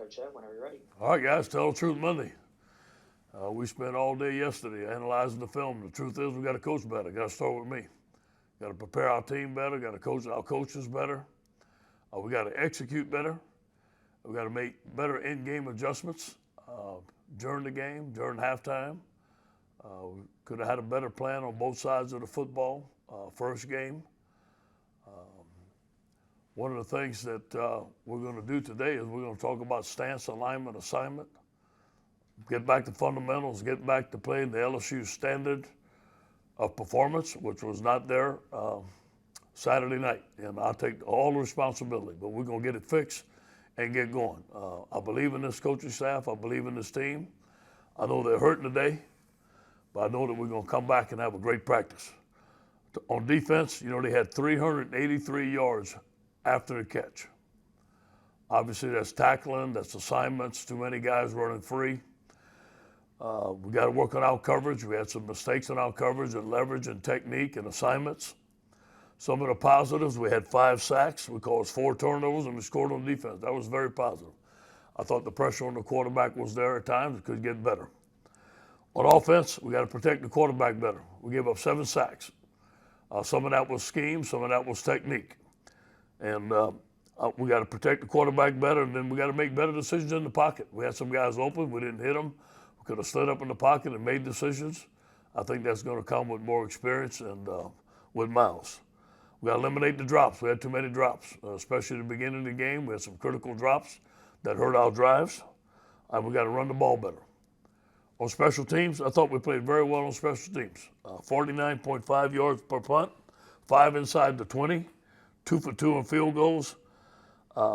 Coach Ed, whenever you're ready. All right, guys, tell the truth Monday. We spent all day yesterday analyzing the film. The truth is we got to coach better. Got to start with me. Got to prepare our team better. Got to coach our coaches better. We got to execute better. We got to make better in-game adjustments during the game, during halftime. We could have had a better plan on both sides of the football first game. One of the things that we're going to do today is we're going to talk about stance, alignment, assignment. Get back to fundamentals, get back to playing the LSU standard of performance, which was not there Saturday night. And I'll take all the responsibility, but we're going to get it fixed and get going. I believe in this coaching staff. I believe in this team. I know they're hurting today, but I know that we're going to come back and have a great practice. On defense, they had 383 yards after the catch. Obviously, that's tackling, that's assignments, too many guys running free. We got to work on our coverage. We had some mistakes in our coverage and leverage and technique and assignments. Some of the positives, we had 5 sacks. We caused 4 turnovers, and we scored on defense. That was very positive. I thought the pressure on the quarterback was there at times. It could get better. On offense, we got to protect the quarterback better. We gave up 7 sacks. Some of that was scheme, some of that was technique. And we got to protect the quarterback better, and then we got to make better decisions in the pocket. We had some guys open. We didn't hit them. We could have slid up in the pocket and made decisions. I think that's going to come with more experience and with Miles. We got to eliminate the drops. We had too many drops, especially at the beginning of the game. We had some critical drops that hurt our drives. And we got to run the ball better. On special teams, I thought we played very well on special teams. 49.5 yards per punt, 5 inside the 20. 2 for 2 in field goals,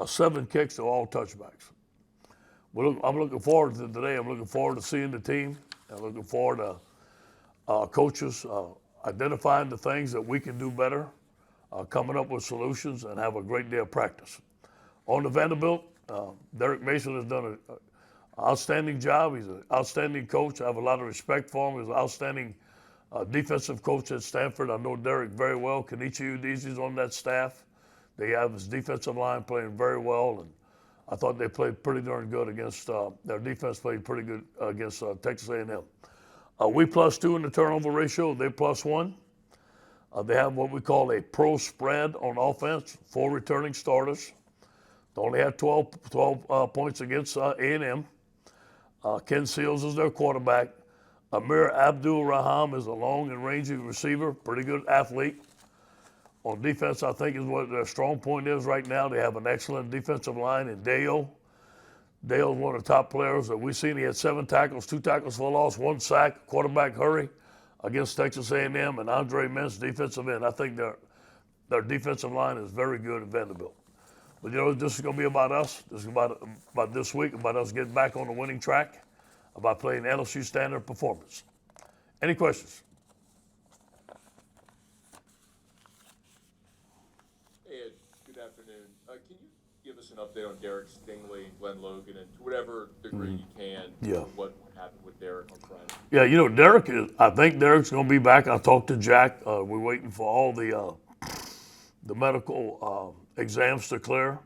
7 kicks to all touchbacks. I'm looking forward to today. I'm looking forward to seeing the team. I'm looking forward to coaches identifying the things that we can do better, coming up with solutions, and have a great day of practice. On the Vanderbilt, Derek Mason has done an outstanding job. He's an outstanding coach. I have a lot of respect for him. He's an outstanding defensive coach at Stanford. I know Derek very well. Kenichi Udezi's on that staff. They have his defensive line playing very well, and I thought they played pretty darn good against their defense played pretty good against Texas A&M. We +2 in the turnover ratio. They +1. They have what we call a pro spread on offense, 4 returning starters. They only had 12 points against A&M. Ken Seals is their quarterback. Amir Abdul-Raham is a long and rangy receiver, pretty good athlete. On defense, I think is what their strong point is right now. They have an excellent defensive line in Dale. Dale's one of the top players that we've seen. He had 7 tackles, 2 tackles for loss, 1 sack, quarterback hurry against Texas A&M, and Andre Mintz, defensive end. I think their defensive line is very good at Vanderbilt. But, this is going to be about us. This is about this week, about us getting back on the winning track, about playing LSU standard performance. Any questions? Ed, good afternoon. Can you give us an update on Derek Stingley, Glenn Logan, and to whatever degree you can, what happened with Derek on Friday? Yeah, I think Derek's going to be back. I talked to Jack. We're waiting for all the medical exams to clear,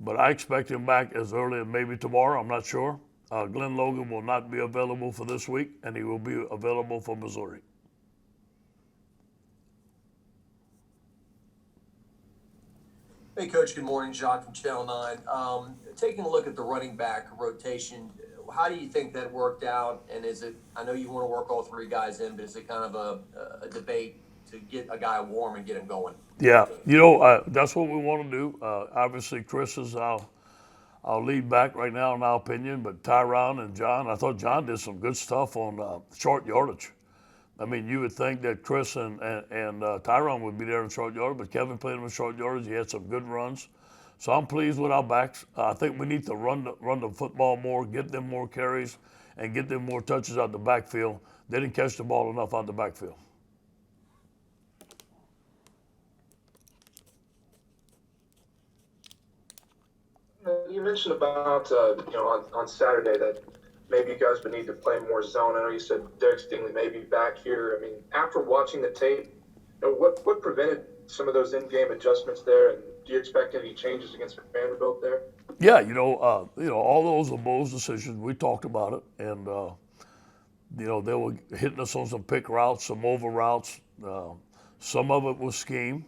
but I expect him back as early as maybe tomorrow. I'm not sure. Glenn Logan will not be available for this week, and he will be available for Missouri. Hey, Coach. Good morning. Jacques from Channel 9. Taking a look at the running back rotation, how do you think that worked out? And is it, I know you want to work all 3 guys in, but is it kind of a debate to get a guy warm and get him going? Yeah, that's what we want to do. Obviously, Chris is our lead back right now, in our opinion, but Tyron and John, I thought John did some good stuff on short yardage. I mean, you would think that Chris and Tyron would be there in short yardage, but Kevin played him in short yardage. He had some good runs. So I'm pleased with our backs. I think we need to run the football more, get them more carries, and get them more touches out the backfield. They didn't catch the ball enough out the backfield. You mentioned about, on Saturday that maybe you guys would need to play more zone. I know you said Derek Stingley may be back here. I mean, after watching the tape, what prevented some of those in-game adjustments there? And do you expect any changes against Vanderbilt there? Yeah, all those are Bo's decisions. We talked about it, and they were hitting us on some pick routes, some over routes. Some of it was scheme.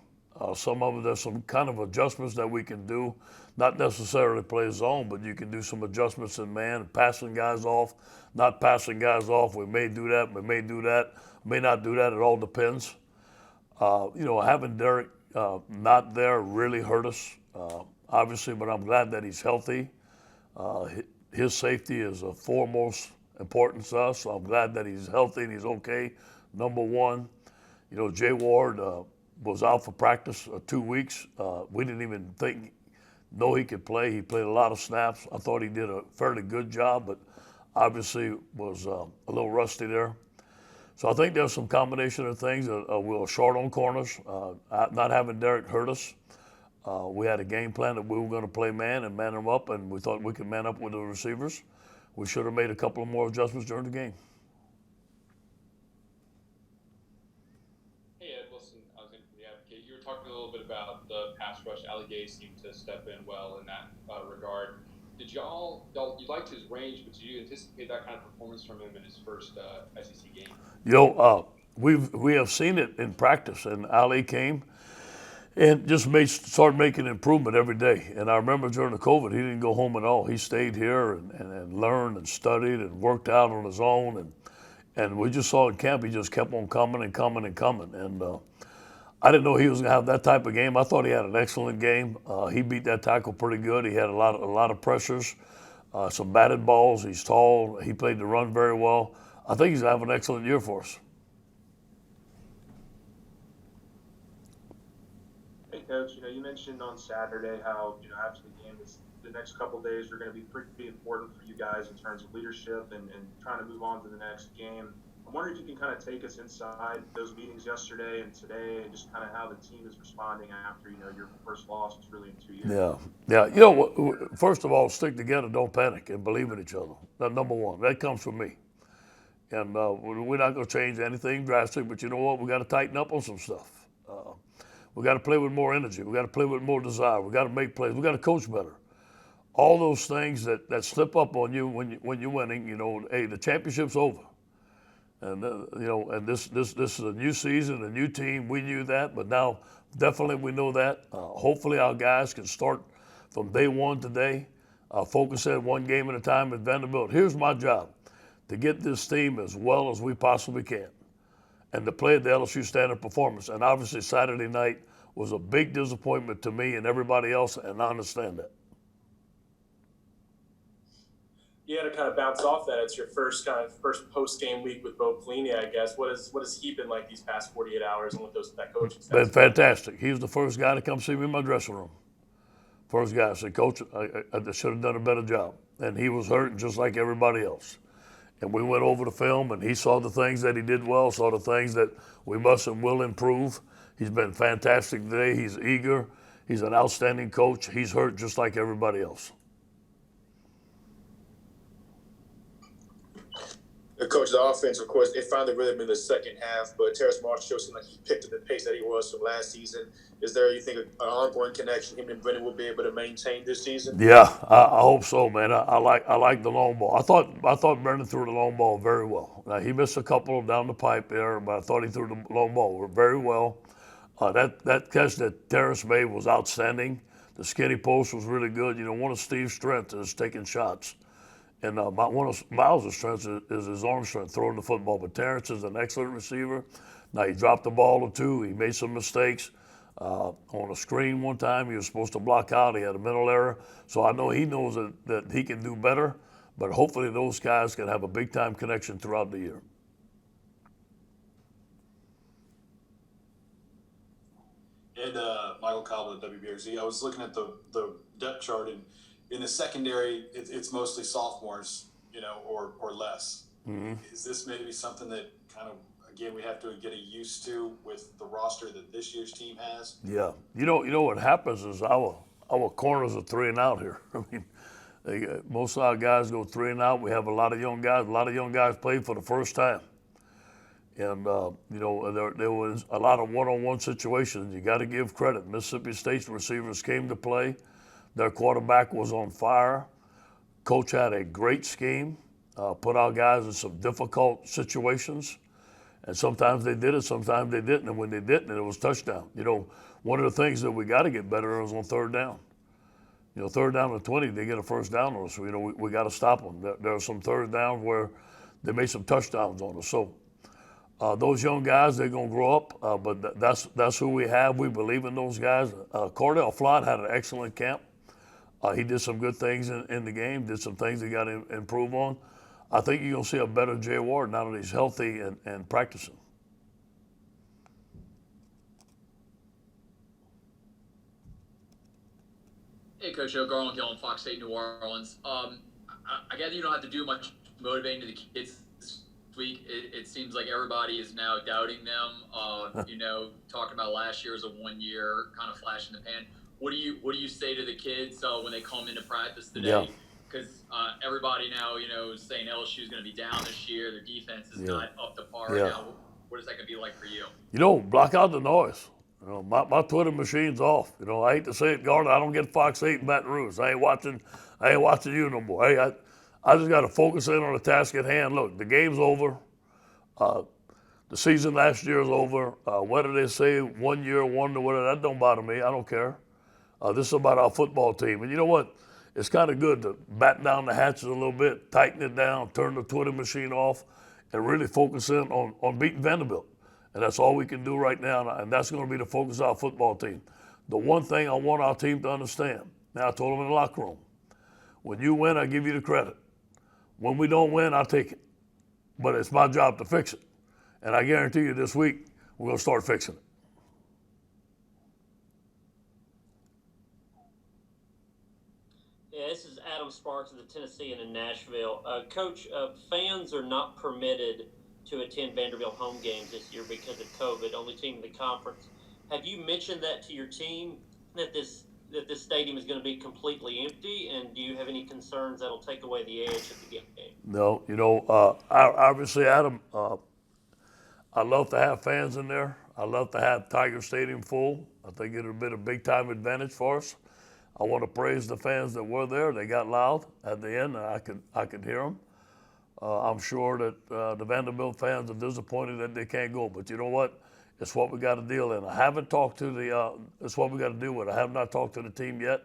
Some of it, there's some kind of adjustments that we can do. Not necessarily play zone, but you can do some adjustments in man, passing guys off, not passing guys off. We may do that, we may do that, may not do that. It all depends. Having Derek not there really hurt us, obviously, but I'm glad that he's healthy. His safety is of foremost importance to us, so I'm glad that he's healthy and he's okay. Number one, Jay Ward was out for practice 2 weeks. We didn't even know he could play. He played a lot of snaps. I thought he did a fairly good job, but obviously was a little rusty there. So I think there's some combination of things. We were short on corners. Not having Derek hurt us. We had a game plan that we were going to play man and man them up, and we thought we could man up with the receivers. We should have made a couple of more adjustments during the game. Hey, Ed, listen, I was in from the Advocate. You were talking a little bit about the pass rush. Gaye seemed to step in well in that regard. Did you liked his range, but did you anticipate that kind of performance from him in his first SEC game? We have seen it in practice, and Ali came and just started making improvement every day. And I remember during the COVID, he didn't go home at all. He stayed here and learned and studied and worked out on his own. And we just saw in camp, he just kept on coming and coming and coming. And I didn't know he was going to have that type of game. I thought he had an excellent game. He beat that tackle pretty good. He had a lot of pressures, some batted balls. He's tall. He played the run very well. I think he's going to have an excellent year for us. Hey, Coach, you mentioned on Saturday how, after the game, the next couple of days are going to be pretty important for you guys in terms of leadership and trying to move on to the next game. I'm wondering if you can kind of take us inside those meetings yesterday and today and just kind of how the team is responding after, your first loss was really in 2 years. Yeah. First of all, stick together, don't panic, and believe in each other. That's number one. That comes from me. And we're not going to change anything drastic, but you know what? We got to tighten up on some stuff. We got to play with more energy. We got to play with more desire. We got to make plays. We got to coach better. All those things that slip up on you when you're winning. Hey, the championship's over. And and this is a new season, a new team. We knew that, but now definitely we know that. Hopefully our guys can start from day one today, focus at one game at a time at Vanderbilt. Here's my job: to get this team as well as we possibly can, and to play at the LSU standard performance. And obviously Saturday night was a big disappointment to me and everybody else, and I understand that. You had to kind of bounce off that. It's your first post-game week with Bo Pelini, I guess. What has he been like these past 48 hours and with that coaching staff? Been fantastic. He was the first guy to come see me in my dressing room. First guy. I said, Coach, I should have done a better job. And he was hurting just like everybody else. And we went over the film, and he saw the things that he did well, saw the things that we must and will improve. He's been fantastic today. He's eager. He's an outstanding coach. He's hurt just like everybody else. Coach, the offense, of course, it found the rhythm in the second half, but Terrace Marshall seemed like he picked up the pace that he was from last season. Is there, you think, an ongoing connection him and Brennan will be able to maintain this season? Yeah, I hope so, man. I like the long ball. I thought Brennan threw the long ball very well. Now, he missed a couple down the pipe there, but I thought he threw the long ball very well. That catch that Terrace made was outstanding. The skinny post was really good. One of Steve's strengths is taking shots. And one of Miles' strengths is his arm strength, throwing the football. But Terrence is an excellent receiver. Now, he dropped the ball or two. He made some mistakes. On a screen one time, he was supposed to block out. He had a mental error. So I know he knows that he can do better. But hopefully those guys can have a big-time connection throughout the year. And Michael Cobb at WBRZ. I was looking at the depth chart, and in the secondary, it's mostly sophomores, or less. Mm-hmm. Is this maybe something that kind of, again, we have to get used to with the roster that this year's team has? Yeah. You know what happens is our corners are 3 and out here. I mean, most of our guys go 3 and out. We have a lot of young guys. A lot of young guys played for the first time. And, there was a lot of one-on-one situations. You got to give credit. Mississippi State's receivers came to play. Their quarterback was on fire. Coach had a great scheme, put our guys in some difficult situations. And sometimes they did it, sometimes they didn't. And when they didn't, it was touchdown. You know, one of the things that we got to get better at is on third down. You know, third down and 20, they get a first down on us. So, you know, we got to stop them. There are some third downs where they made some touchdowns on us. So those young guys, they're going to grow up, but that's who we have. We believe in those guys. Cordell Flott had an excellent camp. He did some good things in the game, did some things he got to improve on. I think you're going to see a better Jay Ward now that he's healthy and practicing. Hey, Coach Joe Garland, Gill, Fox 8 New Orleans. I gather you don't have to do much motivating to the kids this week. It seems like everybody is now doubting them. You know, talking about last year as a 1 year kind of flash in the pan. What do you say to the kids when they come into practice today? Because everybody now, you know, is saying LSU is going to be down this year. Their defense is not up to par right now. What is that going to be like for you? You know, block out the noise. You know, my Twitter machine's off. You know, I hate to say it, Gardner. I don't get Fox 8 in Baton Rouge. I ain't watching you no more. Hey, I just got to focus in on the task at hand. Look, the game's over. The season last year is over. Whether they say 1 year, wonder, whatever, that don't bother me. I don't care. This is about our football team. And you know what? It's kind of good to batten down the hatches a little bit, tighten it down, turn the Twitter machine off, and really focus in on beating Vanderbilt. And that's all we can do right now, and that's going to be the focus of our football team. The one thing I want our team to understand, now I told them in the locker room, when you win, I give you the credit. When we don't win, I take it. But it's my job to fix it. And I guarantee you this week, we're going to start fixing it. Yeah, this is Adam Sparks of the Tennessean in Nashville. Coach, fans are not permitted to attend Vanderbilt home games this year because of COVID, only team in the conference. Have you mentioned that to your team, that this stadium is going to be completely empty, and do you have any concerns that'll take away the edge of the game? No, you know, obviously, Adam, I love to have fans in there. I love to have Tiger Stadium full. I think it would have been a big-time advantage for us. I want to praise the fans that were there. They got loud at the end, and I could hear them. I'm sure that the Vanderbilt fans are disappointed that they can't go, but you know what? It's what we got to deal in. I haven't talked to it's what we got to deal with. I have not talked to the team yet,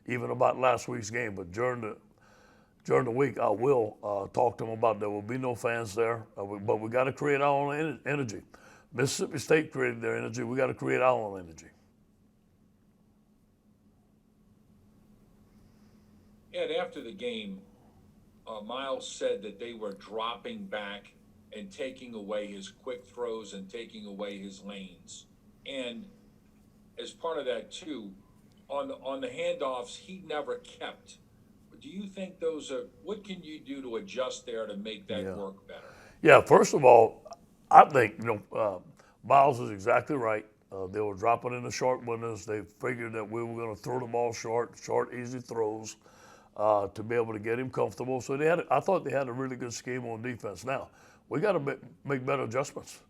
even about last week's game, but during the week, I will talk to them about there will be no fans there, but we got to create our own energy. Mississippi State created their energy. We got to create our own energy. Ed, after the game, Miles said that they were dropping back and taking away his quick throws and taking away his lanes. And as part of that too, on the handoffs, he never kept. Do you think what can you do to adjust there to make that work better? Yeah, first of all, I think, Miles is exactly right. They were dropping in the short windows. They figured that we were going to throw the ball short, easy throws. To be able to get him comfortable. So I thought they had a really good scheme on defense. Now, we got to make better adjustments.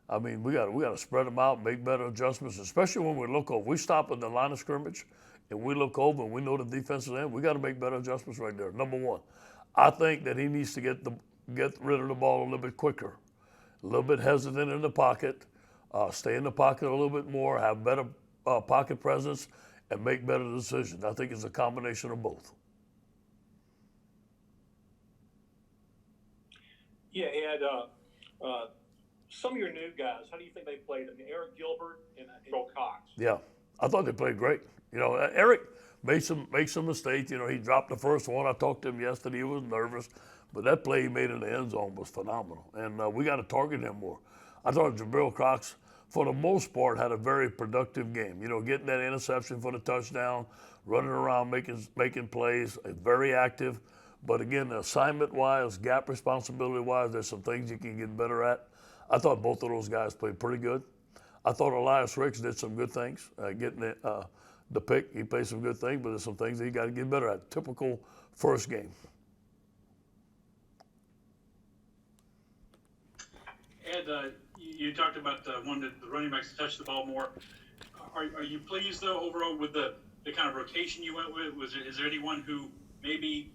I mean, we got to spread them out, make better adjustments, especially when we look over. We stop at the line of scrimmage and we look over and we know the defense is in. We got to make better adjustments right there. Number one, I think that he needs to get rid of the ball a little bit quicker, a little bit hesitant in the pocket, stay in the pocket a little bit more, have better pocket presence, and make better decisions. I think it's a combination of both. Yeah, Ed, some of your new guys, how do you think they played? I mean, Eric Gilbert and Earl Cox. Yeah, I thought they played great. You know, Eric made some mistakes. You know, he dropped the first one. I talked to him yesterday. He was nervous, but that play he made in the end zone was phenomenal. And we got to target him more. I thought Jabril Cox, for the most part, had a very productive game. You know, getting that interception for the touchdown, running around, making plays, very active. But again, assignment-wise, gap responsibility-wise, there's some things you can get better at. I thought both of those guys played pretty good. I thought Elias Ricks did some good things, getting the pick. He played some good things, but there's some things that he got to get better at. Typical first game. Ed, you talked about wanting the running backs to touch the ball more. Are you pleased, though, overall with the the kind of rotation you went with? Is there anyone who maybe,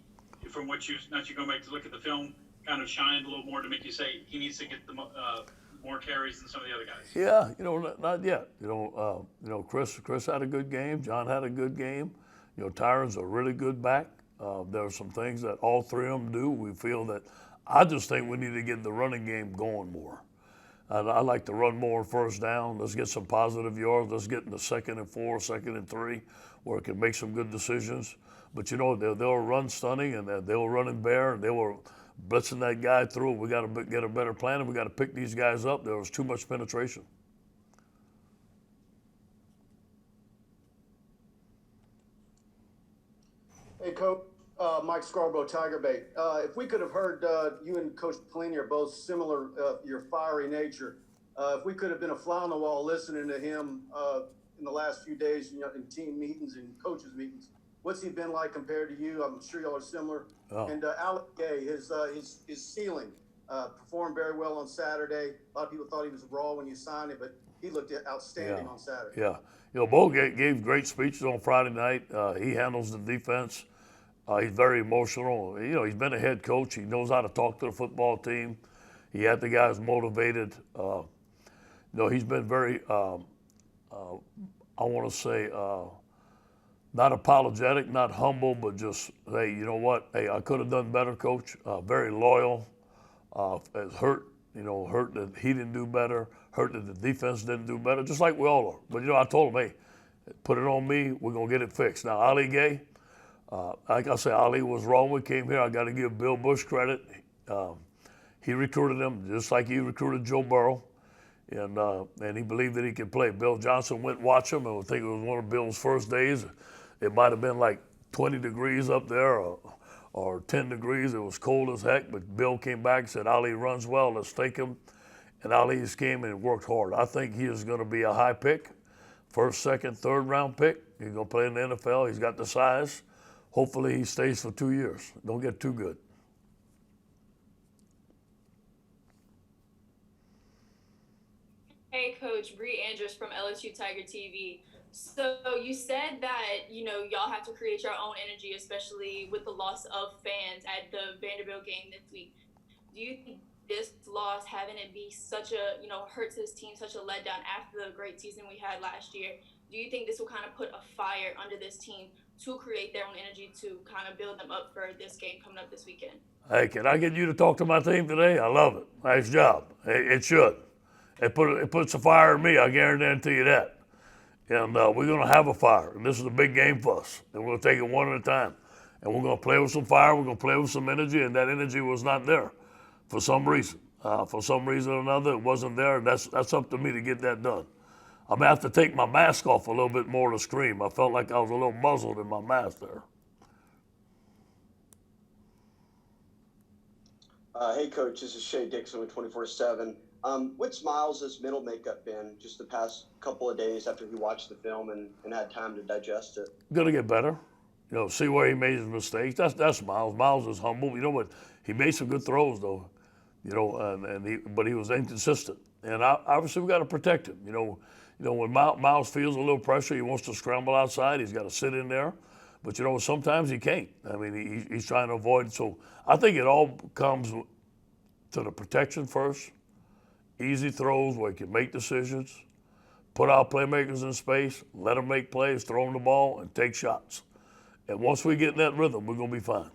from what not you go back to look at the film, kind of shined a little more to make you say he needs to get the more carries than some of the other guys? Yeah, not yet. Chris had a good game. John had a good game. Tyron's a really good back. There are some things that all three of them do. We feel that I just think we need to get the running game going more. I like to run more first down. Let's get some positive yards. Let's get in the 2nd and 4, 2nd and 3, where it can make some good decisions. But they'll run stunning and they'll run in bear and they were blitzing that guy through. We got to get a better plan and we got to pick these guys up. There was too much penetration. Hey, Coach, Mike Scarborough, Tiger Bait. If we could have heard you and Coach Pelini are both similar, your fiery nature. If we could have been a fly on the wall listening to him in the last few days, in team meetings and coaches meetings, what's he been like compared to you? I'm sure y'all are similar. Oh. And Gaye, his ceiling performed very well on Saturday. A lot of people thought he was raw when you signed him, but he looked outstanding on Saturday. Yeah. Bo gave great speeches on Friday night. He handles the defense. He's very emotional. He's been a head coach. He knows how to talk to the football team. He had the guys motivated. He's been very, I want to say, not apologetic, not humble, but just, hey, you know what? Hey, I could have done better, Coach. Very loyal. Hurt that he didn't do better. Hurt that the defense didn't do better, just like we all are. But, I told him, hey, put it on me. We're going to get it fixed. Now, Ali Gaye, like I said, Ali was wrong when he came here. I got to give Bill Bush credit. He recruited him just like he recruited Joe Burrow, and he believed that he could play. Bill Johnson went watch him, and I think it was one of Bill's first days. It might have been like 20 degrees up there or 10 degrees. It was cold as heck, but Bill came back and said, Ali runs well, let's take him. And Ali just came and worked hard. I think he is going to be a high pick, first, second, third round pick. He's going to play in the NFL. He's got the size. Hopefully he stays for 2 years. Don't get too good. Hey, Coach, Bree Andrews from LSU Tiger TV. So you said that, y'all have to create your own energy, especially with the loss of fans at the Vanderbilt game this week. Do you think this loss, having it be such a, hurts his team, such a letdown after the great season we had last year, do you think this will kind of put a fire under this team to create their own energy to kind of build them up for this game coming up this weekend? Hey, can I get you to talk to my team today? I love it. Nice job. It should. It puts a fire in me, I guarantee you that. And we're going to have a fire. And this is a big game for us. And we're going to take it one at a time. And we're going to play with some fire. We're going to play with some energy. And that energy was not there for some reason. For some reason or another, it wasn't there. And that's up to me to get that done. I'm going to have to take my mask off a little bit more to scream. I felt like I was a little muzzled in my mask there. Hey, Coach, this is Shay Dixon with 24/7. What's Miles' mental makeup been just the past couple of days after he watched the film and had time to digest it? Going to get better. See where he made his mistakes. That's Miles. Miles is humble. But he made some good throws, though. But he was inconsistent. And obviously we got to protect him. When Miles feels a little pressure, he wants to scramble outside. He's got to sit in there. But, sometimes he can't. I mean, he's trying to avoid. So I think it all comes to the protection first. Easy throws where he can make decisions. Put our playmakers in space. Let them make plays, throw them the ball, and take shots. And once we get in that rhythm, we're going to be fine.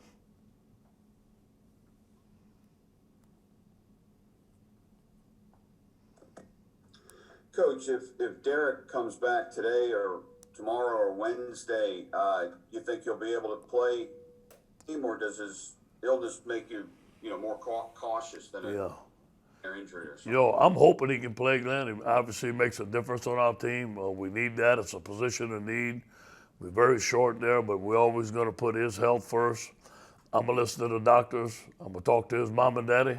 Coach, if Derek comes back today or tomorrow or Wednesday, you think he'll be able to play him, or does his illness make you, more cautious than an injury or something? I'm hoping he can play, Glenn. It obviously makes a difference on our team. We need that. It's a position of need. We're very short there, but we're always going to put his health first. I'm going to listen to the doctors. I'm going to talk to his mom and daddy.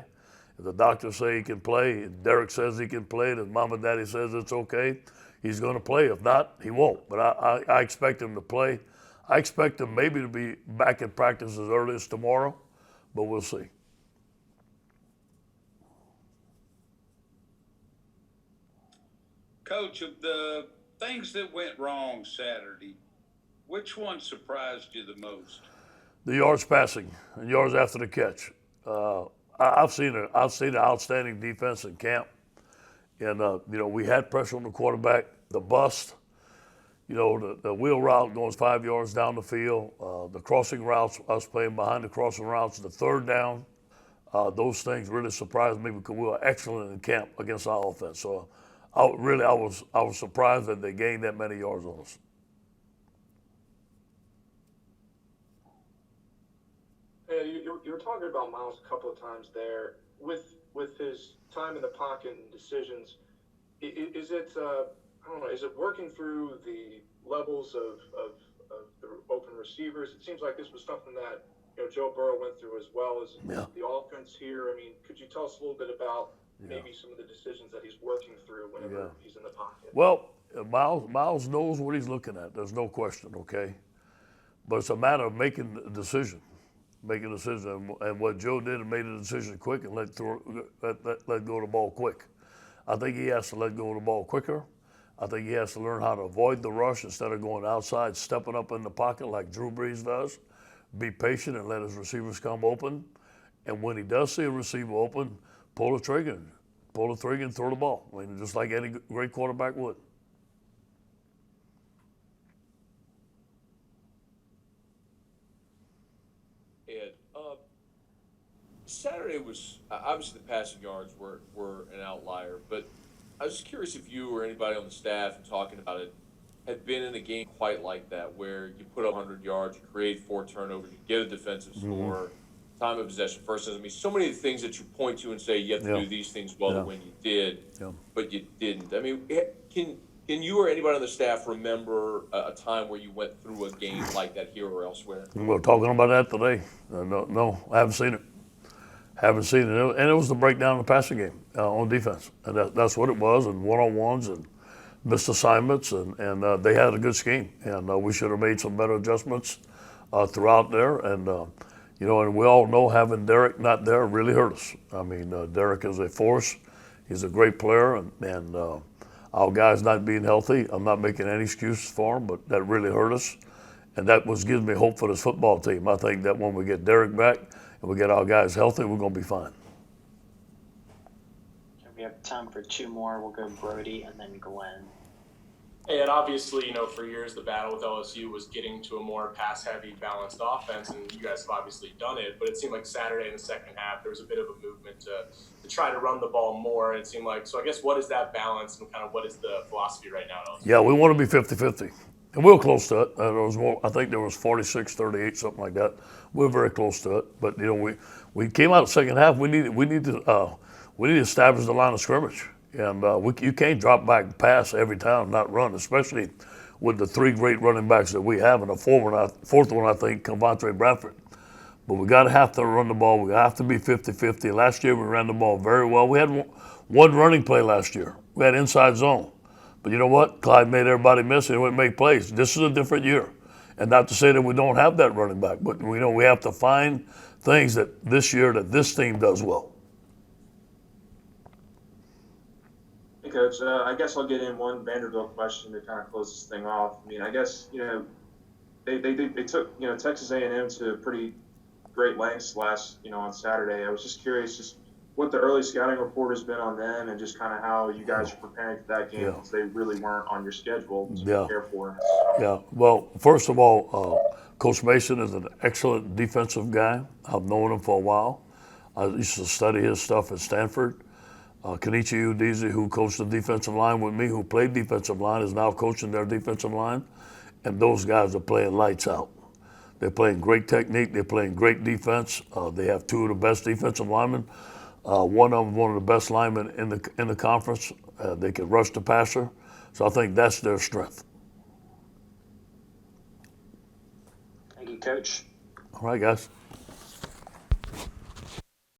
If the doctors say he can play, and Derek says he can play, and his mom and daddy says it's okay, he's going to play. If not, he won't. But I expect him to play. I expect him maybe to be back in practice as early as tomorrow, but we'll see. Coach, of the things that went wrong Saturday, Which one surprised you the most? The yards passing and yards after the catch. I've seen an outstanding defense in camp, and we had pressure on the quarterback, the bust, the wheel route going 5 yards down the field, the crossing routes, us playing behind the crossing routes, the third down. Those things really surprised me because we were excellent in camp against our offense. So, I was surprised that they gained that many yards on us. Yeah, you were talking about Miles a couple of times there. With his time in the pocket and decisions, is it I don't know, is it working through the levels of the open receivers? It seems like this was something that Joe Burrow went through as well as the offense here. I mean, could you tell us a little bit about maybe some of the decisions that he's working through whenever he's in the pocket? Well, Miles knows what he's looking at. There's no question, okay? But it's a matter of making a decision. And what Joe did and made a decision quick and let go of the ball quick. I think he has to let go of the ball quicker. I think he has to learn how to avoid the rush instead of going outside, stepping up in the pocket like Drew Brees does. Be patient and let his receivers come open. And when he does see a receiver open, pull the trigger and throw the ball. I mean, just like any great quarterback would. Ed, Saturday was obviously the passing yards were an outlier, but I was just curious if you or anybody on the staff talking about it had been in a game quite like that, where you put up 100 yards, you create 4 turnovers, you get a defensive score, time of possession, first. I mean, so many of the things that you point to and say you have to do these things well to win, you did, but you didn't. I mean, can you or anybody on the staff remember a time where you went through a game like that here or elsewhere? We're talking about that today. No, I haven't seen it. And it was the breakdown of the passing game on defense. And that's what it was, and one-on-ones and missed assignments, and they had a good scheme. And we should have made some better adjustments throughout there. And, and we all know having Derek not there really hurt us. I mean, Derek is a force. He's a great player, and our guys not being healthy, I'm not making any excuses for him, but that really hurt us. And that gives me hope for this football team. I think that when we get Derek back and we get our guys healthy, we're going to be fine. We have time for 2 more. We'll go Brody and then Glenn. And obviously, for years the battle with LSU was getting to a more pass-heavy, balanced offense, and you guys have obviously done it. But it seemed like Saturday in the second half, there was a bit of a movement to try to run the ball more. It seemed like, so I guess what is that balance and kind of what is the philosophy right now at LSU? Yeah, we want to be 50-50. And we were close to it. There was more, I think there was 46-38, something like that. We were very close to it. But, we came out the second half. We need to establish the line of scrimmage. And you can't drop back and pass every time, not run, especially with the 3 great running backs that we have, and the fourth one, I think, Covantre Bradford. But we got to have to run the ball. We have to be 50-50. Last year we ran the ball very well. We had one running play last year. We had inside zone. But you know what? Clyde made everybody miss it. He wouldn't make plays. This is a different year. And not to say that we don't have that running back, but we know we have to find things that this year that this team does well. Coach, I guess I'll get in one Vanderbilt question to kind of close this thing off. I mean, I guess they took Texas A&M to pretty great lengths on Saturday. I was just curious, what the early scouting report has been on them, and just kind of how you guys are preparing for that game, because they really weren't on your schedule to prepare for. Yeah. Well, first of all, Coach Mason is an excellent defensive guy. I've known him for a while. I used to study his stuff at Stanford. Kenichi Udeze, who coached the defensive line with me, who played defensive line, is now coaching their defensive line. And those guys are playing lights out. They're playing great technique. They're playing great defense. They have 2 of the best defensive linemen. One of them, one of the best linemen in the conference. They can rush the passer. So I think that's their strength. Thank you, Coach. All right, guys.